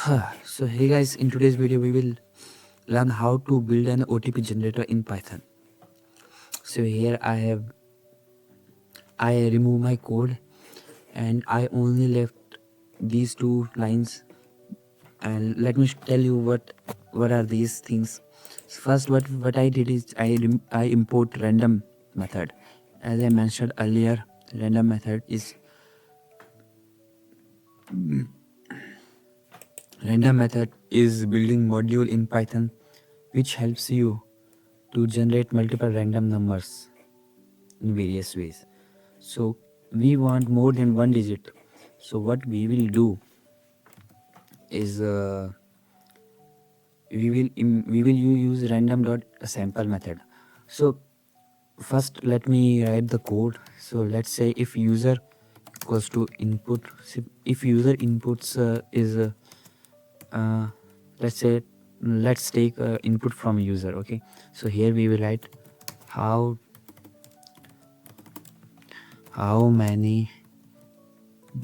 So hey guys, in today's video we will learn how to build an OTP generator in Python. So here I remove my code and I only left these two lines, and let me tell you what are these things. So first, what I did is I import random method. As I mentioned earlier, random method is building module in Python which helps you to generate multiple random numbers in various ways. So we want more than one digit. So what we will do is we will use random dot sample method. So first let me write the code. So let's say if user equals to input, if user inputs let's say let's take input from user. Okay, so here we will write how many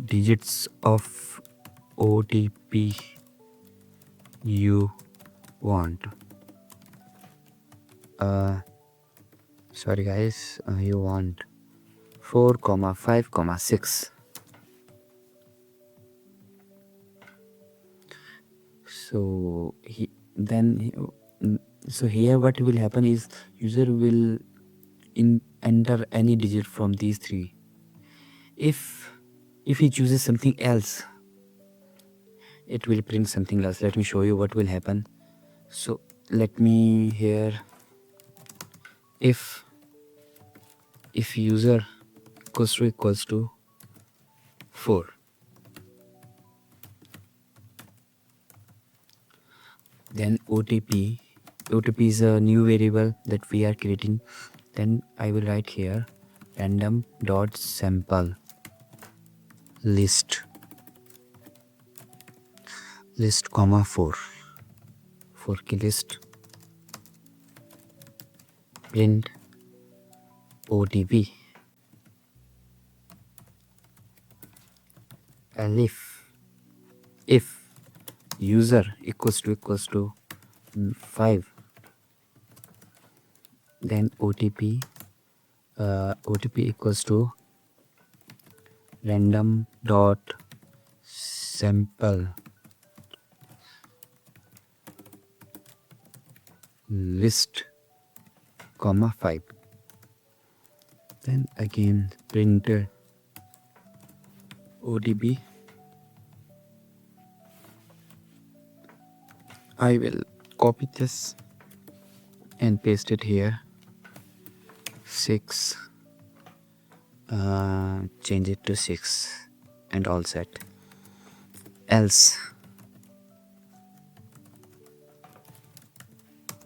digits of OTP you want. Sorry guys, you want 4, 5, 6. So so here what will happen is user will enter any digit from these three. If he chooses something else, it will print something else. Let me show you what will happen. So let me here, if user equals to 4, then OTP is a new variable that we are creating. Then I will write here random dot sample list comma 4 key list, print OTP. And if user equals to 5, then OTP equals to random dot sample list comma 5. Then again print OTP. I will copy this and paste it here. 6, change it to 6 and all set. Else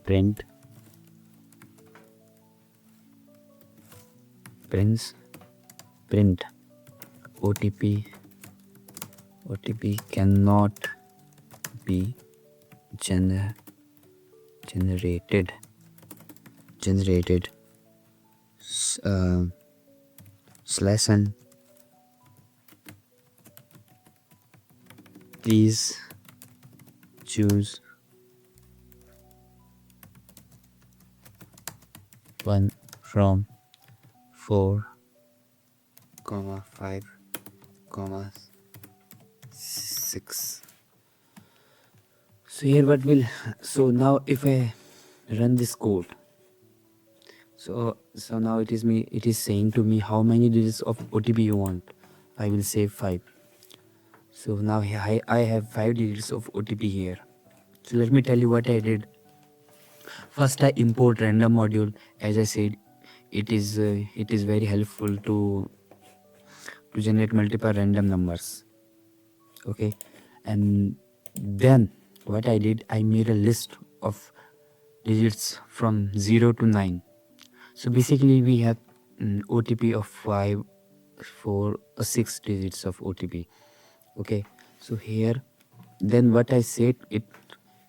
print OTP cannot be generated slash n. Please choose one from 4, 5, 6. So here so now if I run this code, so now it is saying to me how many digits of OTP you want. I will say 5. So now I have 5 digits of OTP here. So let me tell you what I did. First I import random module. As I said, it is very helpful to generate multiple random numbers. Okay, and then what I did, I made a list of digits from 0 to 9. So basically we have OTP of 5, 4 or 6 digits of OTP. Okay, so here then what I said,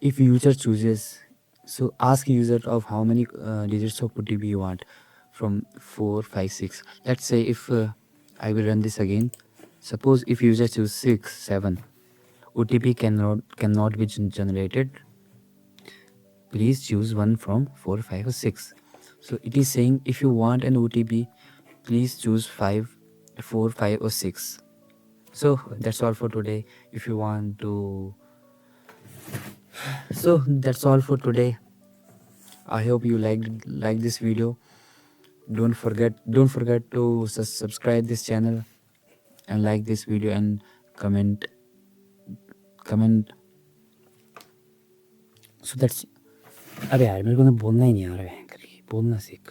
if user chooses, so ask user of how many digits of OTP you want from 4, 5, 6. Let's say if I will run this again. Suppose if user choose 6, 7, OTP cannot be generated. Please choose one from 4, 5 or 6. So it is saying if you want an OTP, please choose 5, 4, 5 or 6. So that's all for today. If you want to, so that's all for today. I hope you like this video. Don't forget to subscribe this channel and like this video and comment. So that's, अबे यार मेरे को ना बोलना ही नहीं आ रहा है, करके बोलना सीख,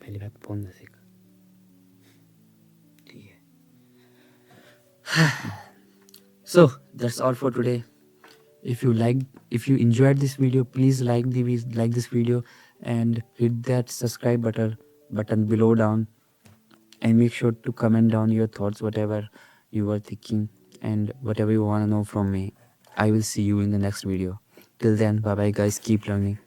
पहली बात बोलना सीख, ठीक है. So that's all for today. If you enjoyed this video, please like this video and hit that subscribe button below down, and make sure to comment down your thoughts, whatever you were thinking and whatever you want to know from me. I will see you in the next video. Till then, bye bye guys, keep learning.